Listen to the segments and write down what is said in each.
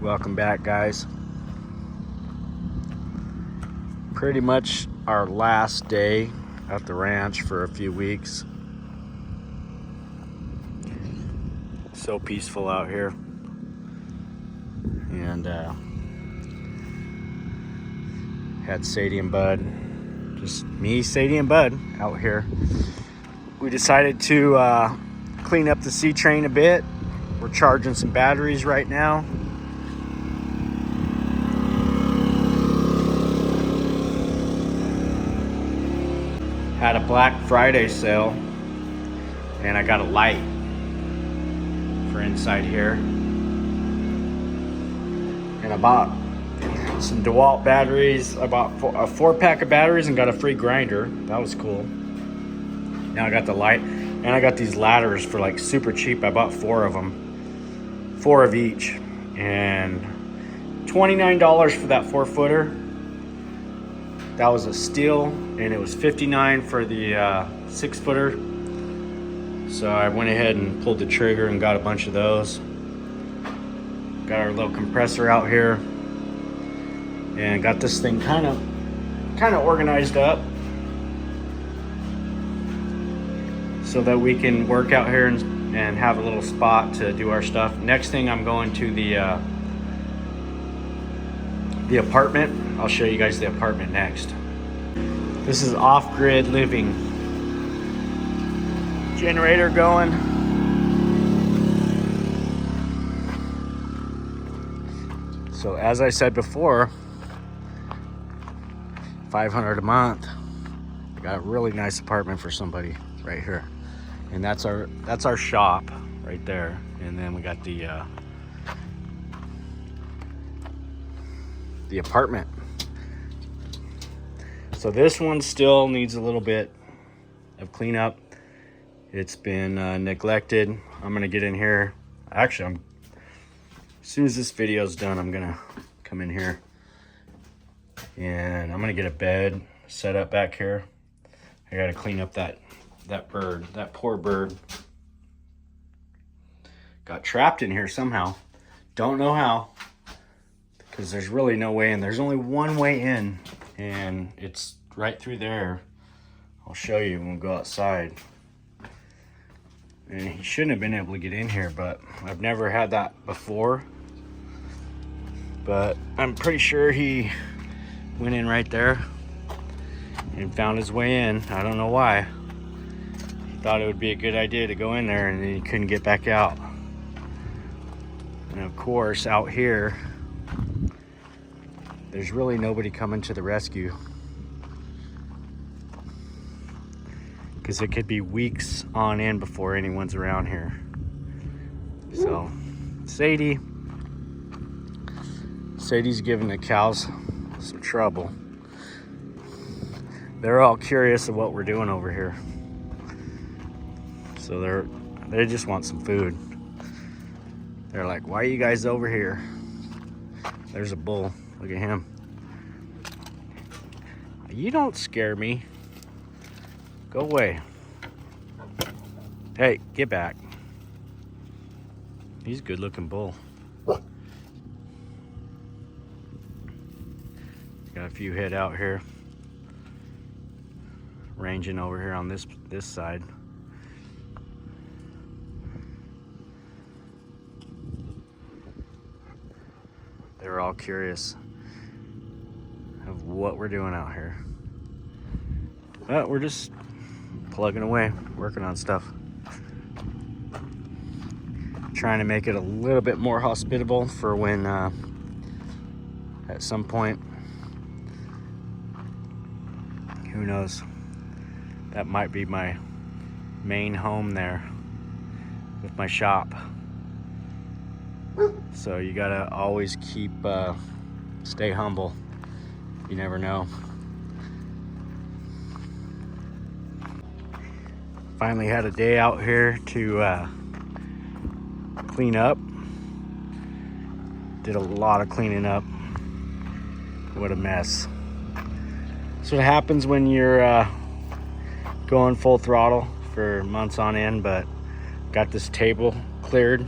Welcome back, guys. Pretty much our last day at the ranch for a few weeks. So peaceful out here. And had Sadie and Bud, just me, Sadie and Bud out here. We decided to clean up the C-Train a bit. We're charging some batteries right now. Had a Black Friday sale and I got a light for inside here. And I bought some DeWalt batteries. I bought a 4-pack of batteries and got a free grinder. That was cool. Now I got the light and I got these ladders for like super cheap. I bought 4 of them, 4 of each, and $29 for that 4-footer. That was a steal, and it was $59 for the 6-footer. So I went ahead and pulled the trigger and got a bunch of those. Got our little compressor out here, and got this thing kind of organized up so that we can work out here and have a little spot to do our stuff. Next thing, I'm going to the apartment. I'll show you guys the apartment next. This is off-grid living. Generator going. So as I said before, $500 a month. I got a really nice apartment for somebody right here. And that's our shop right there. And then we got the apartment. So this one still needs a little bit of cleanup. It's been neglected. I'm gonna get in here. Actually, as soon as this video is done, I'm gonna come in here and I'm gonna get a bed set up back here. I gotta clean up that bird, that poor bird. Got trapped in here somehow. Don't know how, because there's really no way in. There's only one way in, and it's right through there. I'll show you when we go outside. And he shouldn't have been able to get in here, but I've never had that before. But I'm pretty sure he went in right there and found his way in. I don't know why. He thought it would be a good idea to go in there, and then he couldn't get back out. And of course, out here, there's really nobody coming to the rescue, because it could be weeks on end before anyone's around here. So Sadie's giving the cows some trouble. They're all curious of what we're doing over here. So they just want some food. They're like, why are you guys over here? There's a bull. Look at him. You don't scare me. Go away. Hey, get back. He's a good looking bull. Got a few head out here. Ranging over here on this side. They're all curious of what we're doing out here. But we're just plugging away, working on stuff. Trying to make it a little bit more hospitable for when at some point, who knows, that might be my main home there with my shop. So you gotta always stay humble. You never know. Finally had a day out here to clean up. Did a lot of cleaning up. What a mess. That's what happens when you're going full throttle for months on end, but got this table cleared.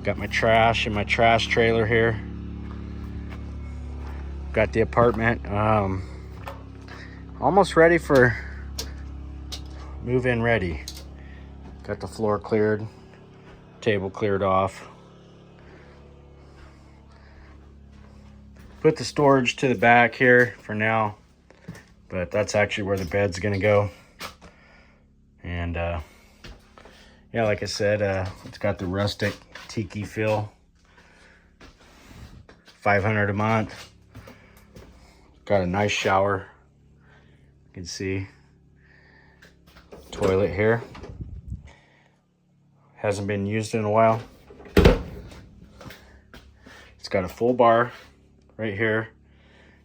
Got my trash in my trash trailer here. Got the apartment almost ready for move-in ready. Got the floor cleared, table cleared off. Put the storage to the back here for now, but that's actually where the bed's gonna go. And yeah, like I said, it's got the rustic tiki feel. $500 a month. Got a nice shower. You can see toilet here. Hasn't been used in a while. It's got a full bar right here.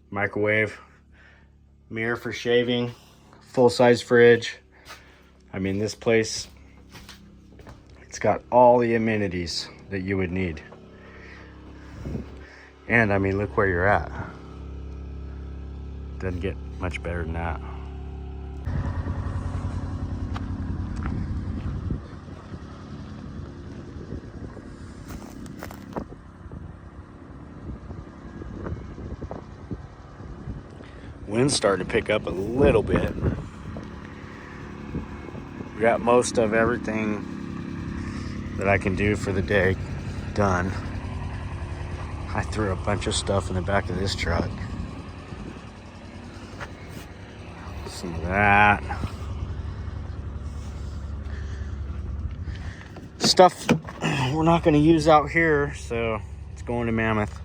Microwave, mirror for shaving, full-size fridge. I mean, this place, it's got all the amenities that you would need. And I mean, look where you're at. Doesn't get much better than that. Wind's starting to pick up a little bit. We got most of everything that I can do for the day done. I threw a bunch of stuff in the back of this truck. Some of that. Stuff we're not going to use out here, so it's going to Mammoth.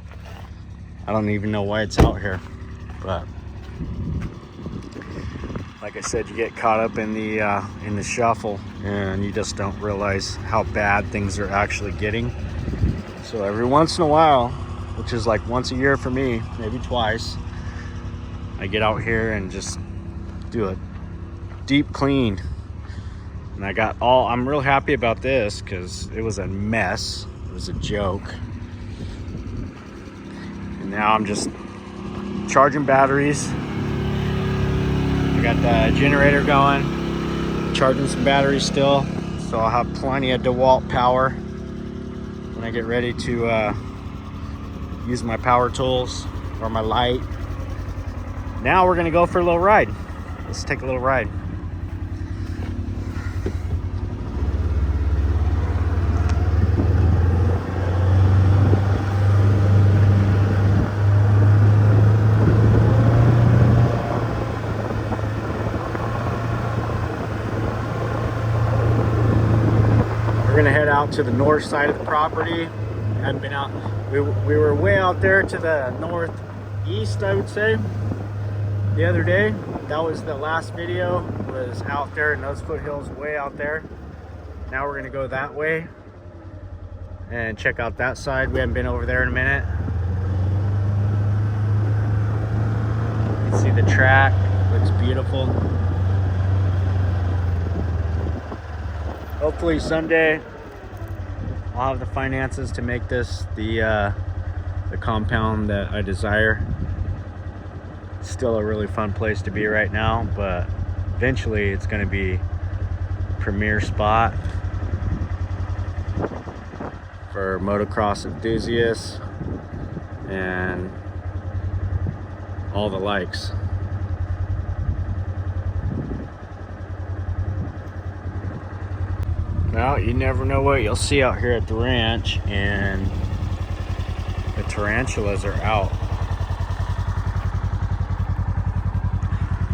I don't even know why it's out here, but like I said, you get caught up in the shuffle, and you just don't realize how bad things are actually getting. So every once in a while, which is like once a year for me, maybe twice, I get out here and just do a deep clean. And I'm real happy about this because it was a mess. It was a joke. And now I'm just charging batteries. I got the generator going, charging some batteries still, so I'll have plenty of DeWalt power when I get ready to use my power tools or my light. Now we're gonna go for a little ride. Let's take a little ride. We're gonna head out to the north side of the property. Hadn't been out. We were way out there to the northeast, I would say, the other day. That was the last video, was out there in those foothills way out there. Now we're gonna go that way and check out that side. We haven't been over there in a minute. You can see the track, looks beautiful. Hopefully someday I'll have the finances to make this the compound that I desire. It's still a really fun place to be right now, but eventually it's going to be a premier spot for motocross enthusiasts and all the likes. Well, you never know what you'll see out here at the ranch, and the tarantulas are out.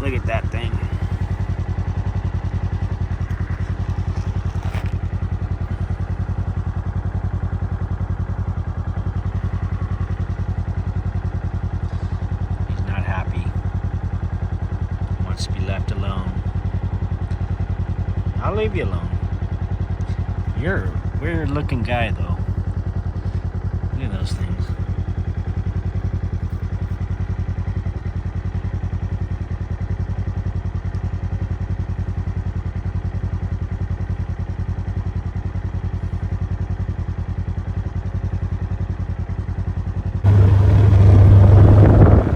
Look at that thing. He's not happy. He wants to be left alone. I'll leave you alone. You're a weird looking guy though. Look at those things.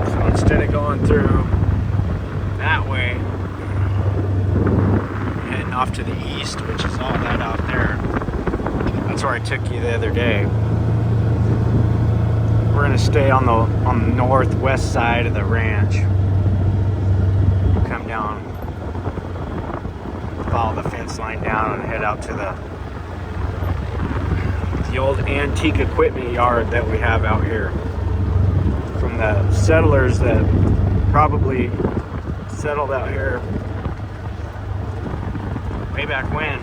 So instead of going through that way, heading off to the east, which is all that out there, That's where I took you the other day. We're gonna stay on the northwest side of the ranch. Come down, follow the fence line down, and head out to the old antique equipment yard that we have out here. From the settlers that probably settled out here way back when.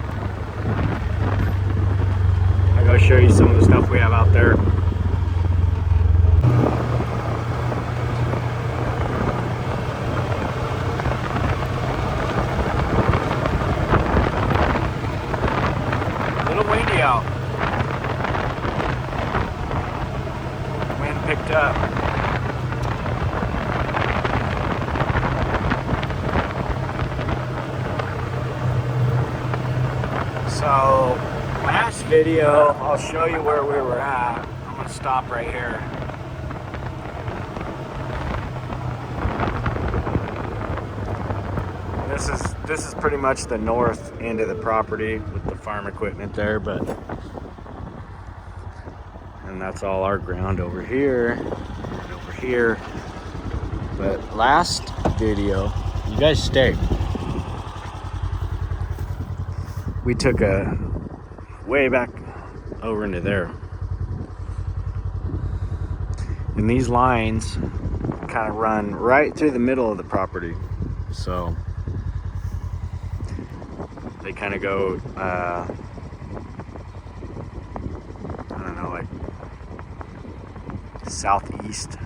I'll go show you some of the stuff we have out there. A little windy out. Wind picked up. So, last video, I'll show you where we were at. I'm gonna stop right here. This is pretty much the north end of the property with the farm equipment there, and that's all our ground over here and over here. But last video, you guys stayed. We took a way back over into there. And these lines kind of run right through the middle of the property. So they kind of go, I don't know, like southeast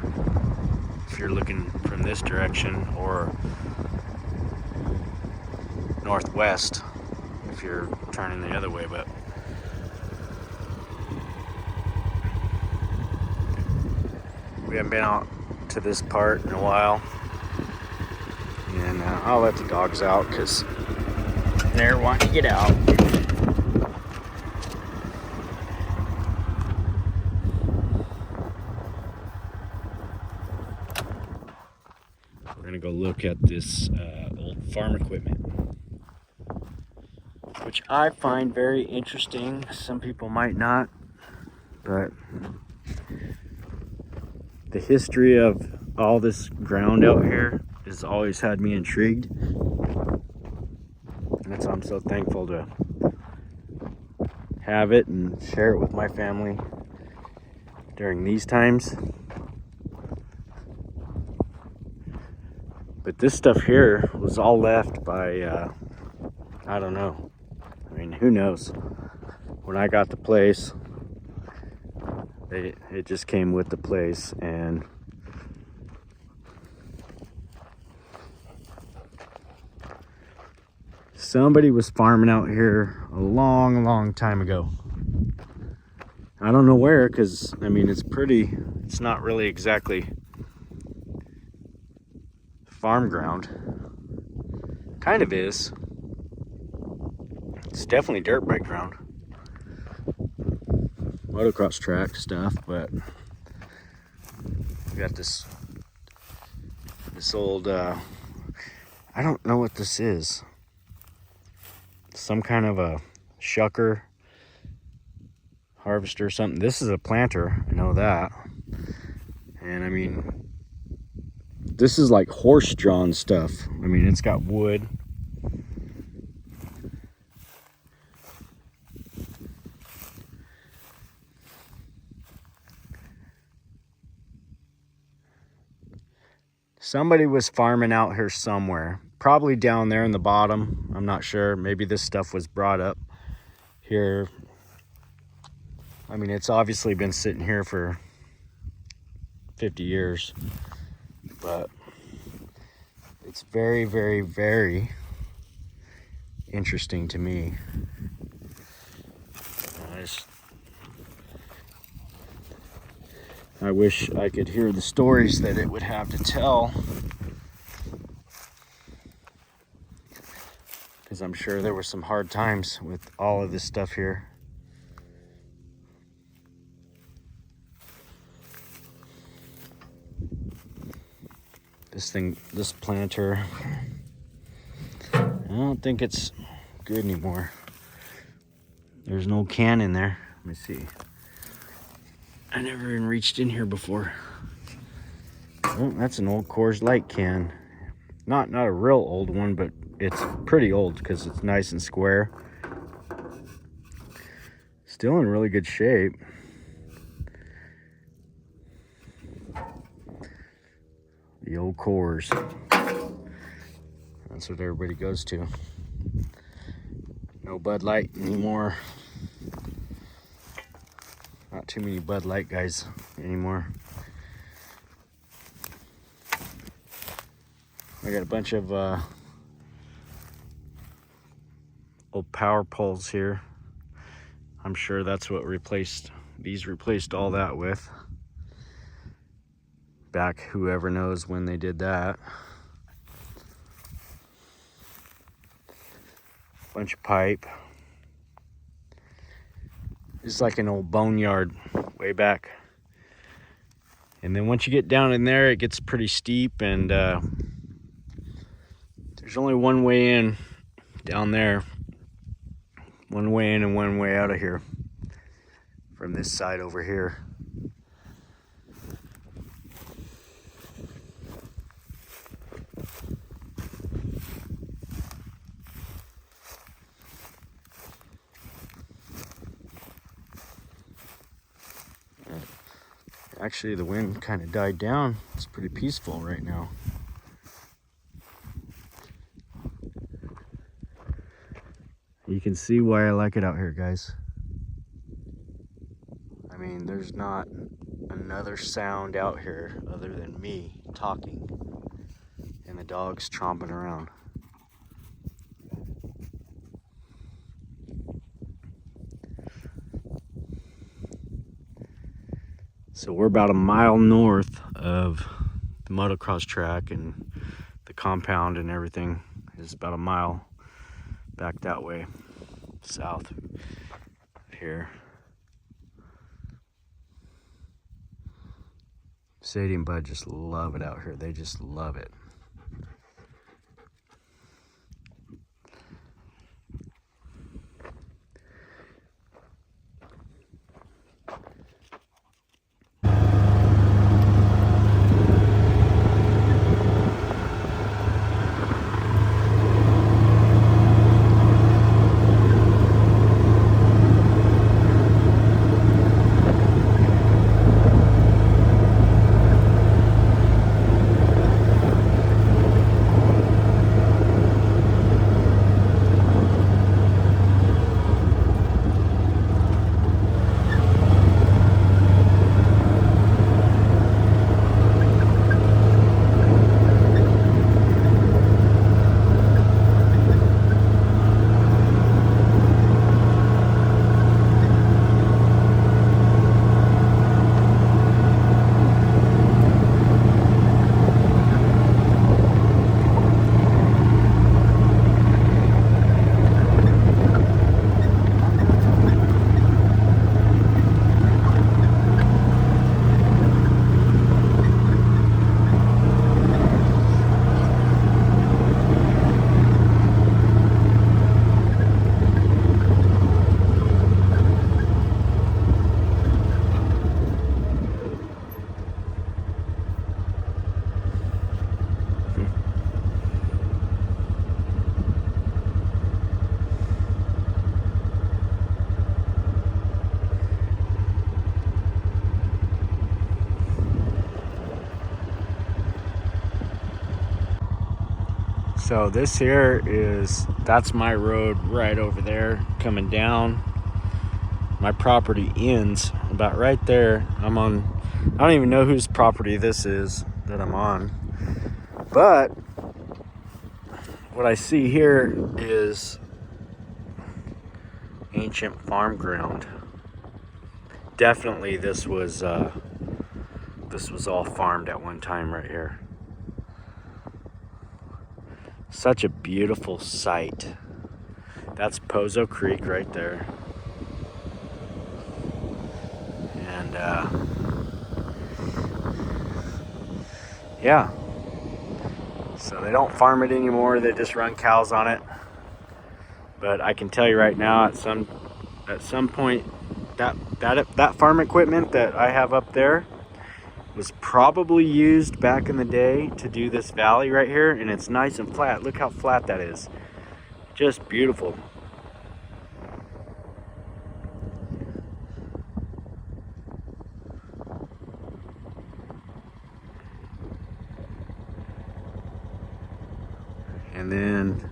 if you're looking from this direction, or northwest if you're turning the other way. But we haven't been out to this part in a while, and I'll let the dogs out because they're wanting to get out. We're gonna go look at this old farm equipment, which I find very interesting. Some people might not, but the history of all this ground out here has always had me intrigued. And that's why I'm so thankful to have it and share it with my family during these times. But this stuff here was all left by, I don't know. I mean, who knows? When I got the place, it just came with the place, and somebody was farming out here a long time ago. I don't know where, because I mean, it's not really exactly farm ground. Kind of is. It's definitely dirt bike ground. Motocross track stuff, but we got this old, I don't know what this is. Some kind of a shucker, harvester or something. This is a planter, I know that. And I mean, this is like horse-drawn stuff. I mean, it's got wood. Somebody was farming out here somewhere, probably down there in the bottom. I'm not sure. Maybe this stuff was brought up here. I mean, it's obviously been sitting here for 50 years, but it's very, very, very interesting to me. I wish I could hear the stories that it would have to tell, because I'm sure there were some hard times with all of this stuff here. This planter, I don't think it's good anymore. There's no can in there. me see. I never even reached in here before. Oh, that's an old Coors Light can. Not a real old one, but it's pretty old because it's nice and square. Still in really good shape. The old Coors. That's what everybody goes to. No Bud Light anymore. Not too many Bud Light guys anymore. I got a bunch of old power poles here. I'm sure that's what these replaced all that with. Back whoever knows when they did that. Bunch of pipe. It's like an old boneyard way back. And then once you get down in there, it gets pretty steep, and there's only one way in down there. One way in and one way out of here from this side over here. Actually, the wind kind of died down. It's pretty peaceful right now. You can see why I like it out here, guys. I mean, there's not another sound out here other than me talking and the dogs tromping around. So we're about a mile north of the motocross track, and the compound and everything is about a mile back that way, south here. Sadie and Bud just love it out here. They just love it. So this here that's my road right over there coming down. My property ends about right there. I don't even know whose property this is that I'm on. But what I see here is ancient farm ground. Definitely this was all farmed at one time right here. Such a beautiful sight. That's Pozo Creek right there. And yeah. So they don't farm it anymore, they just run cows on it. But I can tell you right now, at some point that farm equipment that I have up there was probably used back in the day to do this valley right here, and it's nice and flat. Look how flat that is. Just beautiful. And then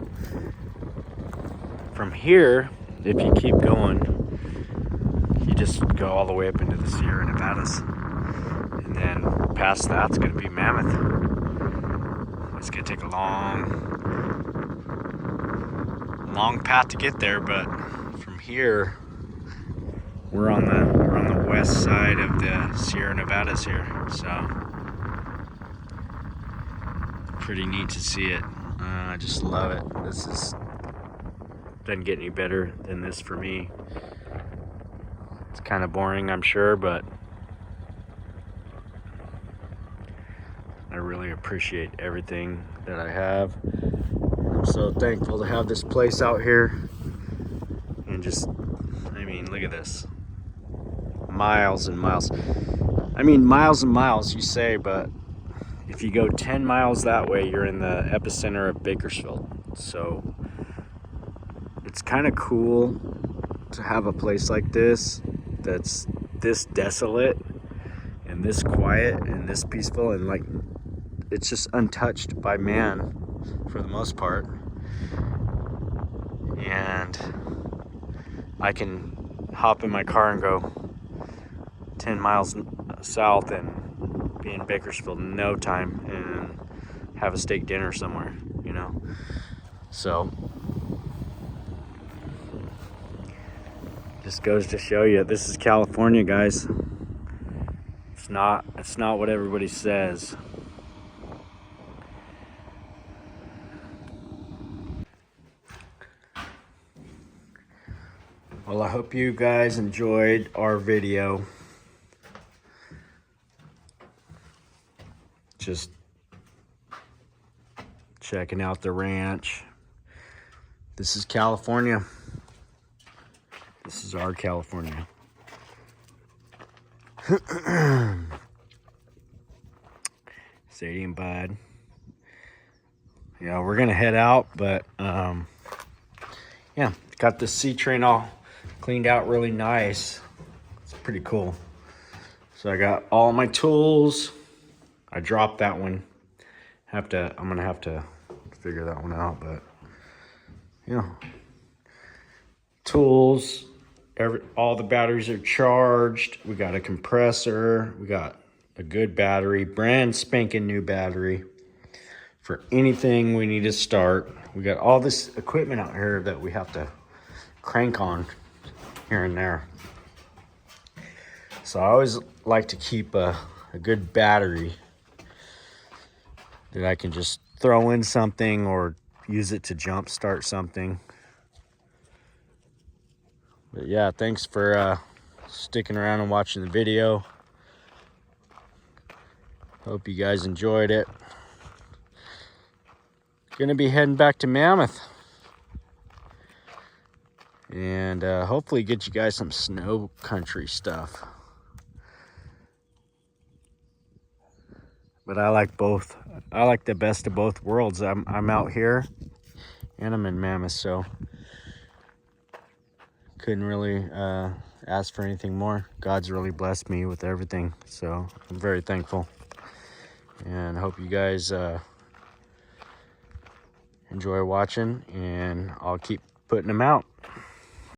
from here, if you keep going, you just go all the way up into the Sierra Nevadas. And then past that's gonna be Mammoth. It's gonna take a long path to get there, but from here, we're on the west side of the Sierra Nevadas here. So pretty neat to see it. I just love it. Doesn't get any better than this for me. It's kind of boring, I'm sure, but I really appreciate everything that I have. I'm so thankful to have this place out here. And just, I mean, look at this. Miles and miles. I mean, miles and miles, you say, but if you go 10 miles that way, you're in the epicenter of Bakersfield. So it's kind of cool to have a place like this that's this desolate and this quiet and this peaceful, and like it's just untouched by man for the most part. And I can hop in my car and go 10 miles south and be in Bakersfield in no time and have a steak dinner somewhere, you know. So just goes to show you, this is California, guys. It's not what everybody says. Well, I hope you guys enjoyed our video. Just checking out the ranch. This is California. This is our California. Sadie and Bud. Yeah, we're gonna head out, but yeah, got the C-train all cleaned out really nice. It's pretty cool. So I got all my tools. I dropped that one. I'm gonna have to figure that one out, but yeah. Tools, all the batteries are charged. We got a compressor. We got a good battery, brand spanking new battery for anything we need to start. We got all this equipment out here that we have to crank on here and there. So I always like to keep a good battery that I can just throw in something or use it to jump start something. But yeah, thanks for sticking around and watching the video. Hope you guys enjoyed it. Gonna be heading back to Mammoth. And hopefully get you guys some snow country stuff. But I like both. I like the best of both worlds. I'm out here and I'm in Mammoth, so couldn't really ask for anything more. God's really blessed me with everything, so I'm very thankful. And hope you guys enjoy watching, and I'll keep putting them out.